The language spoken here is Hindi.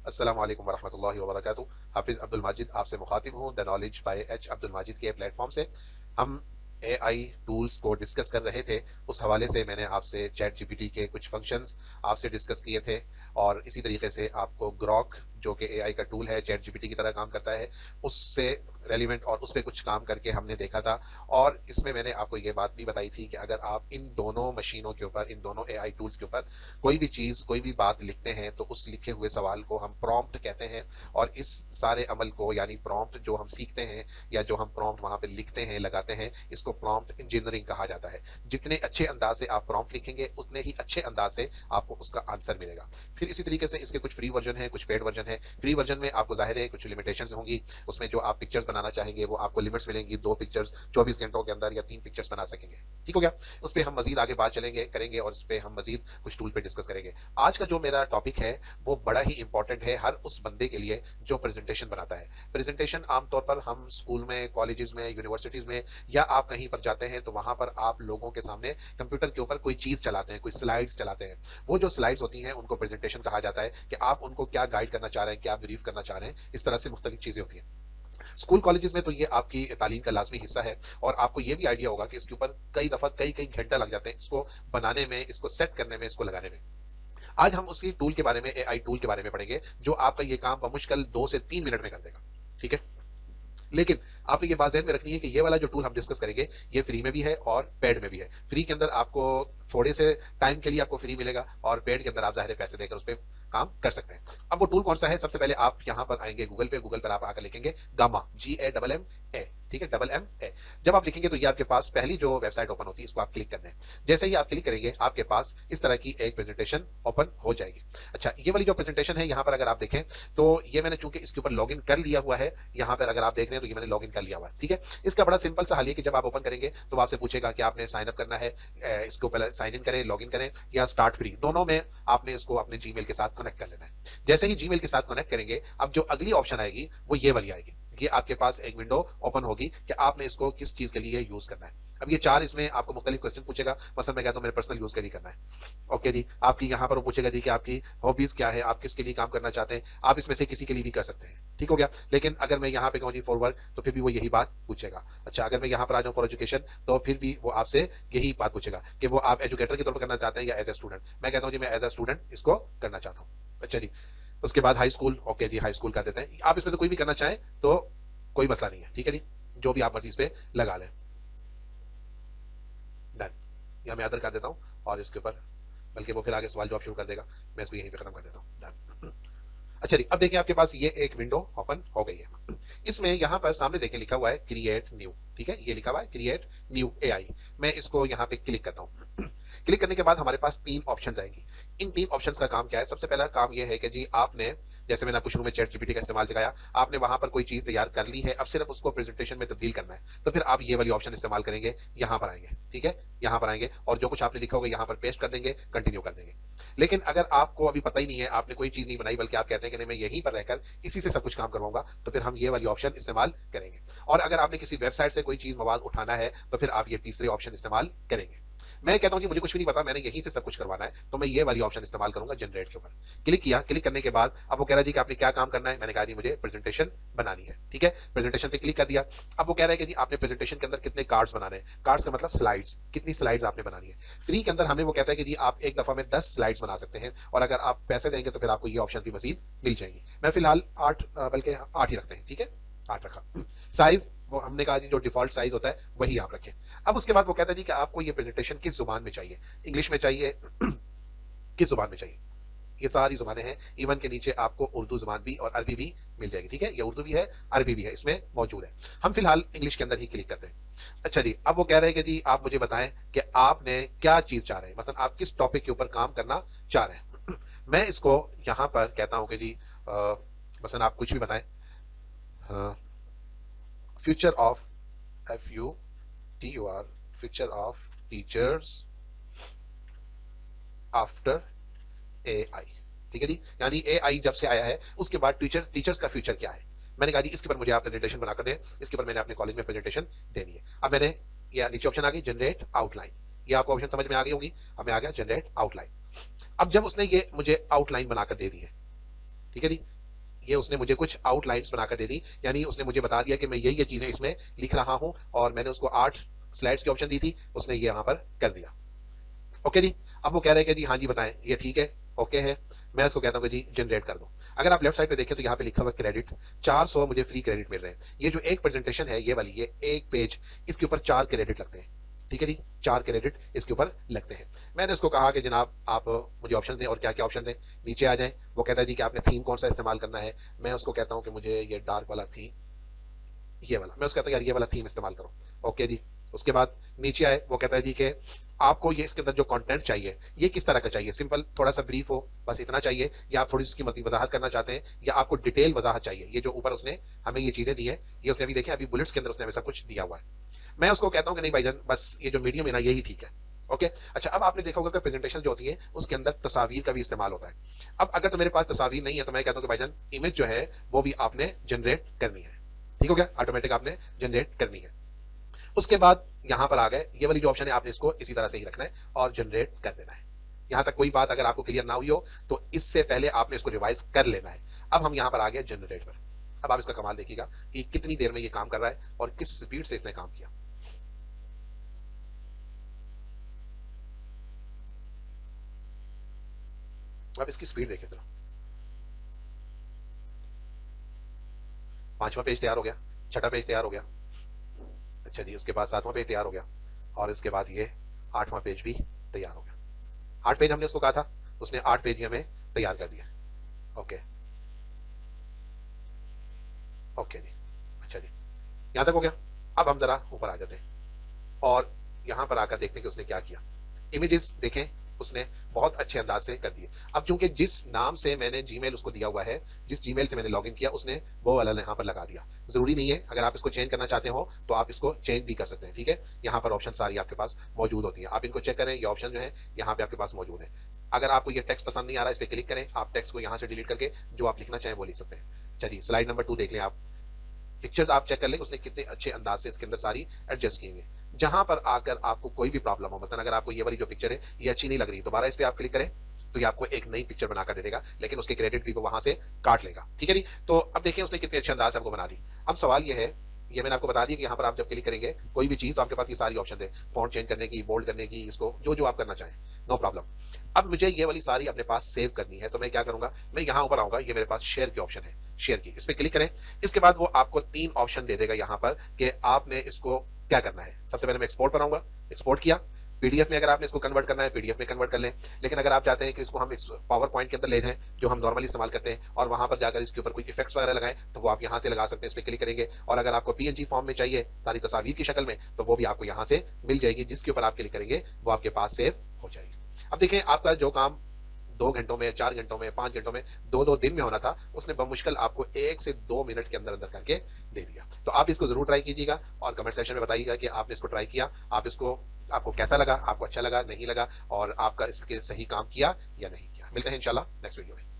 अस्सलामु अलैकुम वरहमतुल्लाहि वबरकातुहू। हाफिज़ अब्दुल माजिद आपसे मुखातिब हूँ the knowledge by H Abdul Majid के प्लेटफॉर्म से। हम एआई टूल्स को डिस्कस कर रहे थे। उस हवाले से मैंने आपसे चैट जीपीटी के कुछ फंक्शंस आपसे डिस्कस किए थे, और इसी तरीके से आपको ग्रॉक जो कि एआई का टूल है, चैट जीपीटी की तरह काम करता है, उससे रेलिवेंट और उस पर कुछ काम करके हमने देखा था। और इसमें मैंने आपको ये बात भी बताई थी कि अगर आप इन दोनों मशीनों के ऊपर, इन दोनों एआई टूल्स के ऊपर कोई भी चीज़, कोई भी बात लिखते हैं तो उस लिखे हुए सवाल को हम प्रॉम्प्ट कहते हैं। और इस सारे अमल को, यानी प्रॉम्प्ट जो हम सीखते हैं या जो हम प्रॉम्प्ट वहां पे लिखते हैं, लगाते हैं, इसको प्रॉम्प्ट इंजीनियरिंग कहा जाता है। जितने अच्छे अंदाज से आप प्रॉम्प्ट लिखेंगे उतने ही अच्छे अंदाज से आपको उसका आंसर मिलेगा। फिर इसी तरीके से इसके कुछ फ्री वर्जन है, कुछ पेड वर्जन है। फ्री वर्जन में आपको जाहिर है कुछ लिमिटेशंस होंगी। उसमें जो आप पिक्चर्स बनाना चाहेंगे वो आपको लिमिट्स मिलेंगी, 2 पिक्चर्स 24 घंटों के अंदर या 3 पिक्चर्स बना सकेंगे। ठीक हो गया। उस पर हम मजीद आगे बात चलेंगे करेंगे और उस पर हम मजीद कुछ टूल पे डिस्कस करेंगे। आज का जो मेरा टॉपिक है वो बड़ा ही इंपॉर्टेंट है हर उस बंदे के लिए जो प्रेजेंटेशन बनाता है। प्रेजेंटेशन आमतौर पर हम स्कूल में, कॉलेजेस में, यूनिवर्सिटीज में या आप कहीं पर जाते हैं तो वहां पर आप लोगों के सामने कंप्यूटर के ऊपर कोई चीज चलाते हैं, कोई स्लाइड्स चलाते हैं। वो जो स्लाइड्स होती हैं उनको प्रेजेंटेशन कहा जाता है कि आप उनको क्या गाइड करना चाह रहे हैं, क्या ब्रीफ करना चाह रहे हैं। इस तरह से मुख्तलिफ चीजें होती हैं। स्कूल कॉलेजेस में तो ये आपकी तालीम का लाजमी हिस्सा है, और आपको ये भी आइडिया होगा कि इसके ऊपर कई दफा कई कई घंटा लग जाते हैं इसको बनाने में, इसको सेट करने में, इसको लगाने में। आज हम उसी टूल के बारे में, एआई टूल के बारे में पढ़ेंगे जो आपका ये काम बमुश्किल 2 से 3 मिनट में कर देगा। ठीक है। लेकिन आपने ये बात ज़हन में रखनी है कि ये वाला जो टूल हम डिस्कस करेंगे ये फ्री में भी है और पेड में भी है। फ्री के अंदर आपको थोड़े से टाइम के लिए आपको फ्री मिलेगा, और पेड के अंदर आप जाहिर है पैसे देकर उस पर काम कर सकते हैं। अब वो टूल कौन सा है? सबसे पहले आप यहां पर आएंगे गूगल पे। गूगल पर आप आकर लिखेंगे गामा, GAMMA। ठीक है, MMA। जब आप लिखेंगे तो ये आपके पास पहली जो वेबसाइट ओपन होती है इसको आप क्लिक करते हैं। जैसे ही आप क्लिक करेंगे आपके पास इस तरह की एक प्रेजेंटेशन ओपन हो जाएगी। अच्छा, ये वाली जो प्रेजेंटेशन है यहाँ पर अगर आप देखें तो ये मैंने चूंकि इसके ऊपर लॉगिन कर लिया हुआ है, यहाँ पर अगर आप देख रहे हैं तो ये मैंने लॉगिन कर लिया हुआ है। ठीक है। इसका बड़ा सिंपल सा हल है कि जब आप ओपन करेंगे तो आपसे पूछेगा कि आपने साइन अप करना है, इसको पहले साइन इन करें, लॉगिन करें या स्टार्ट फ्री, दोनों में आपने इसको अपने जीमेल के साथ कनेक्ट कर लेना है। जैसे ही जीमेल के साथ कनेक्ट करेंगे अब जो अगली ऑप्शन आएगी वो ये वाली आएगी। ये आपके पास एक विंडो ओपन होगी कि आपने इसको किस चीज के लिए यूज करना है। अब ये 4 इसमें आपको मुख्तलिफ क्वेश्चन पूछेगा। मसलन मैं कहता हूं मेरे पर्सनल यूज के लिए करना है। ओके जी। आपकी यहाँ पर वो पूछेगा जी कि आपकी हॉबीज क्या है, आप किसके लिए काम करना चाहते हैं। आप इसमें से किसी के लिए भी कर सकते हैं। ठीक हो गया। लेकिन अगर मैं यहाँ पे कहूँ जी फॉर वर्क तो फिर भी वो यही बात पूछेगा। अच्छा, अगर मैं यहाँ पर आ जाऊँ फॉर एजुकेशन तो फिर भी वो आपसे यही बात पूछेगा कि वो आप एजुकेटर के तौर पर करना चाहते हैं या एज ए स्टूडेंट। मैं कहता हूँ जी मैं एज ए स्टूडेंट इसको करना चाहता हूँ। अच्छा जी। उसके बाद हाई स्कूल। ओके जी, हाई स्कूल कर देते हैं। आप इसमें तो कोई भी करना चाहें तो कोई मसला नहीं है। ठीक है जी, जो भी आप मर्जी इस पे लगा लें। डन। या मैं अदर कर देता हूं और इसके ऊपर, बल्कि वो फिर आगे सवाल जवाब शुरू कर देगा, मैं इसको यहीं पे खत्म कर देता हूं। डन। अच्छा जी, अब देखिए आपके पास ये एक विंडो ओपन हो गई है। इसमें यहां पर सामने देखिए लिखा हुआ है क्रिएट न्यू। ठीक है, ये लिखा हुआ है क्रिएट न्यू एआई। मैं इसको यहां पे क्लिक करता हूं। क्लिक करने के बाद हमारे पास 3 ऑप्शंस आएंगी। इन 3 ऑप्शंस का काम क्या है? सबसे पहला काम यह है कि जी आपने, जैसे मैंने आपको शुरू में चैट जीपीटी का इस्तेमाल सिखाया, आपने वहां पर कोई चीज तैयार कर ली है, अब सिर्फ उसको प्रेजेंटेशन में तब्दील करना है। तो फिर आप ये वाली ऑप्शन इस्तेमाल करेंगे, यहां पर आएंगे। ठीक है, यहां पर आएंगे और जो कुछ आपने लिखा होगा यहां पर पेस्ट कर देंगे, कंटिन्यू कर देंगे। लेकिन अगर आपको अभी पता ही नहीं है, आपने कोई चीज नहीं बनाई, बल्कि आप कहते हैं कि नहीं मैं यहीं पर रहकर इसी से सब कुछ काम करवाऊंगा, तो फिर हम ये वाली ऑप्शन इस्तेमाल करेंगे। और अगर आपने किसी वेबसाइट से कोई चीज मवाद उठाना है तो फिर आप ये तीसरे ऑप्शन इस्तेमाल करेंगे। मैं कहता हूं कि मुझे कुछ भी नहीं पता, मैंने यहीं से सब कुछ करवाना है, तो मैं ये वाली ऑप्शन इस्तेमाल करूंगा जनरेट के ऊपर। क्लिक किया। क्लिक करने के बाद अब वो कह रहा है जी कि आपने क्या काम करना है। मैंने कहा जी मुझे प्रेजेंटेशन बनानी है। ठीक है, प्रेजेंटेशन पे क्लिक कर दिया। अब वो कह रहा है कि जी आपने प्रेजेंटेशन के अंदर कितने कार्ड्स बनाने हैं। कार्ड्स का मतलब स्लाइड्स, कितनी स्लाइड्स आपने बनानी है। फ्री के अंदर हमें वो कहता है कि जी आप एक दफा में 10 स्लाइड्स बना सकते हैं, और अगर आप पैसे देंगे तो फिर आपको ये ऑप्शन भी मजीद मिल जाएंगी। मैं फिलहाल 8, बल्कि 8 ही रखते हैं। ठीक है, 8 रखा। साइज वो हमने कहा जी जो डिफॉल्ट साइज होता है वही आप रखें। अब उसके बाद वो कहता है जी कि आपको ये प्रेजेंटेशन किस जुबान में चाहिए, इंग्लिश में चाहिए, किस जुबान में चाहिए। ये सारी जुबानें हैं। इवन के नीचे आपको उर्दू जुबान भी और अरबी भी मिल जाएगी। ठीक है, ये उर्दू भी है, अरबी भी है, इसमें मौजूद है। हम फिलहाल इंग्लिश के अंदर ही क्लिक करते हैं। अच्छा जी, अब वो कह रहे हैं कि जी आप मुझे बताएं कि आपने क्या चीज चाह रहे हैं, मतलब आप किस टॉपिक के ऊपर काम करना चाह रहे हैं। मैं इसको यहां पर कहता हूं कि जी मसलन आप कुछ भी बताएं। Future of FUTUR, future of teachers after AI। ठीक है जी, यानी AI जब से आया है उसके बाद टीचर्स का फ्यूचर क्या है। मैंने कहा जी इसके ऊपर मुझे आप प्रेजेंटेशन बनाकर दें, इसके ऊपर मैंने अपने कॉलेज में प्रेजेंटेशन देनी है। अब मैंने ये नीचे ऑप्शन आ गई जनरेट आउटलाइन। ये आपको ऑप्शन समझ में आ गई होगी। अब मैं आ गया जनरेट आउटलाइन। अब जब उसने ये मुझे आउटलाइन बनाकर दे दी है, ठीक है जी, ये उसने मुझे कुछ आउटलाइंस बनाकर दे दी, यानी उसने मुझे बता दिया कि मैं ये चीजें इसमें लिख रहा हूं, और मैंने उसको 8 स्लाइड्स की ऑप्शन दी थी, उसने ये यहाँ पर कर दिया। ओके जी। अब वो कह रहे हैं कि जी हाँ जी बताएं, ये ठीक है, ओके है। मैं इसको कहता हूँ कि जी जनरेट कर दो। अगर आप लेफ्ट साइड पे देखें तो यहाँ पे लिखा हुआ क्रेडिट, 400 मुझे फ्री क्रेडिट मिल रहे हैं। ये जो एक प्रेजेंटेशन है, ये वाली, ये एक पेज, इसके ऊपर 4 क्रेडिट लगते हैं। ठीक है जी, 4 क्रेडिट इसके ऊपर लगते हैं। मैंने उसको कहा कि जनाब आप मुझे ऑप्शन दें, और क्या क्या ऑप्शन दें, नीचे आ जाएं। वो कहता है जी कि आपने थीम कौन सा इस्तेमाल करना है। मैं उसको कहता हूँ कि मुझे ये डार्क वाला थीम, ये वाला, मैं उसको कहता हूँ यार ये वाला थीम इस्तेमाल करो। ओके जी। उसके बाद नीचे आए, वो कहता है जी कि आपको ये इसके अंदर जो कंटेंट चाहिए ये किस तरह का चाहिए, सिंपल थोड़ा सा ब्रीफ हो, बस इतना चाहिए, या आप थोड़ी सी उसकी मजीद वजाहत करना चाहते हैं, या आपको डिटेल वजाहत चाहिए। ये जो ऊपर उसने हमें ये चीजें दी है, ये उसने अभी देखे, अभी बुलेट्स के अंदर उसने हमें सब कुछ दिया हुआ है। मैं उसको कहता हूँ कि नहीं भाईजान, बस ये जो मीडियम है ना, यही ठीक है। ओके अच्छा, अब आपने देखा होगा कि प्रेजेंटेशन जो होती है उसके अंदर तस्वीर का भी इस्तेमाल होता है। अब अगर तो मेरे पास तस्वीर नहीं है तो मैं कहता हूँ कि भाईजान इमेज जो है वो भी आपने जनरेट करनी है। ठीक हो गया, ऑटोमेटिक आपने जनरेट करनी है। उसके बाद यहां पर आ गए, ये वाली जो ऑप्शन है आपने इसको इसी तरह से ही रखना है और जनरेट कर देना है। यहां तक कोई बात अगर आपको क्लियर ना हुई हो तो इससे पहले आपने इसको रिवाइज कर लेना है। अब हम यहां पर आ गए जनरेट पर। अब आप इसका कमाल देखिएगा कि कितनी देर में ये काम कर रहा है और किस स्पीड से इसने काम किया। अब इसकी स्पीड देखिए जरा। 5वां पेज तैयार हो गया, 6ठा पेज तैयार हो गया, अच्छा जी, उसके बाद 7वां पेज तैयार हो गया, और इसके बाद ये 8वां पेज भी तैयार हो गया। 8 पेज हमने उसको कहा था, उसने 8 पेज हमें तैयार कर दिया। ओके ओके जी, अच्छा जी, यहां तक हो गया। अब हम जरा ऊपर आ जाते हैं और यहां पर आकर देखते हैं कि उसने क्या किया। इमेजेस देखें, उसने बहुत अच्छे अंदाज से कर दिए। अब चूंकि जिस नाम से मैंने जीमेल उसको दिया हुआ है, जिस जीमेल से मैंने लॉगिन किया, उसने वो वाला यहाँ पर लगा दिया। जरूरी नहीं है, अगर आप इसको चेंज करना चाहते हो तो आप इसको चेंज भी कर सकते हैं। ठीक है, यहाँ पर ऑप्शन सारी आपके पास मौजूद होती है, आप इनको चेक करें। ये ऑप्शन जो है यहाँ पे आपके पास मौजूद है। अगर आपको ये टेक्स्ट पसंद नहीं आ रहा है, इस पर क्लिक करें, आप टेक्स्ट को यहाँ से डिलीट करके जो आप लिखना चाहें वो लिख सकते हैं। चलिए स्लाइड नंबर 2 देख लें आप। पिक्चर्स आप चेक कर लें, उसने कितने अच्छे अंदाज से इसके अंदर सारी एडजस्ट की हुई है। जहां पर आकर आपको कोई भी प्रॉब्लम हो, मतलब अगर आपको ये वाली जो पिक्चर है ये अच्छी नहीं लग रही, दोबारा इस पे आप क्लिक करें तो ये आपको एक नई पिक्चर बनाकर दे देगा, लेकिन उसके क्रेडिट भी वो वहां से काट लेगा। ठीक है जी, तो अब देखिए उसने कितने अच्छे अंदाज से आपको बना दी। अब सवाल ये है, ये मैंने आपको बता दिया कि यहाँ पर आप जब क्लिक करेंगे कोई भी चीज तो आपके पास ये सारी ऑप्शन है, फॉन्ट चेंज करने की, बोल्ड करने की, इसको जो जो आप करना चाहें, नो प्रॉब्लम। अब मुझे ये वाली सारी अपने पास सेव करनी है, तो मैं क्या करूंगा, मैं यहाँ ऊपर आऊंगा, ये मेरे पास शेयर की ऑप्शन है, शेयर की, इस पर क्लिक करें। इसके बाद वो आपको 3 ऑप्शन दे देगा यहाँ पर कि आपने इसको क्या करना है। सबसे पहले मैं एक्सपोर्ट पर आऊंगा, एक्सपोर्ट किया, पीडीएफ में अगर आपने इसको कन्वर्ट करना है पीडीएफ में कन्वर्ट कर लें, लेकिन अगर आप चाहते हैं कि इसको हम पावर पॉइंट के अंदर ले जाएं जो हम नॉर्मली इस्तेमाल करते हैं, और वहां पर जाकर इसके ऊपर कोई इफेक्ट्स वगैरह लगाएं, तो वो आप यहां से लगा सकते हैं, इस पर क्लिक करेंगे। और अगर आपको पीएनजी फॉर्म में चाहिए, सारी तस्वीर की शक्ल में, तो वो भी आपको यहां से मिल जाएगी, जिसके ऊपर आप क्लिक करेंगे वो आपके पास सेव हो जाएगी। अब देखें, आपका जो काम 2 घंटों में, 4 घंटों में, 5 घंटों में, 2 दिन में होना था, उसने बमुश्किल आपको 1 से 2 मिनट के अंदर अंदर करके दे दिया। तो आप इसको जरूर ट्राई कीजिएगा और कमेंट सेक्शन में बताइएगा कि आपने इसको ट्राई किया, आपको कैसा लगा, आपको अच्छा लगा, नहीं लगा, और आपका इसके सही काम किया या नहीं किया। मिलते हैं इंशाल्लाह नेक्स्ट वीडियो में।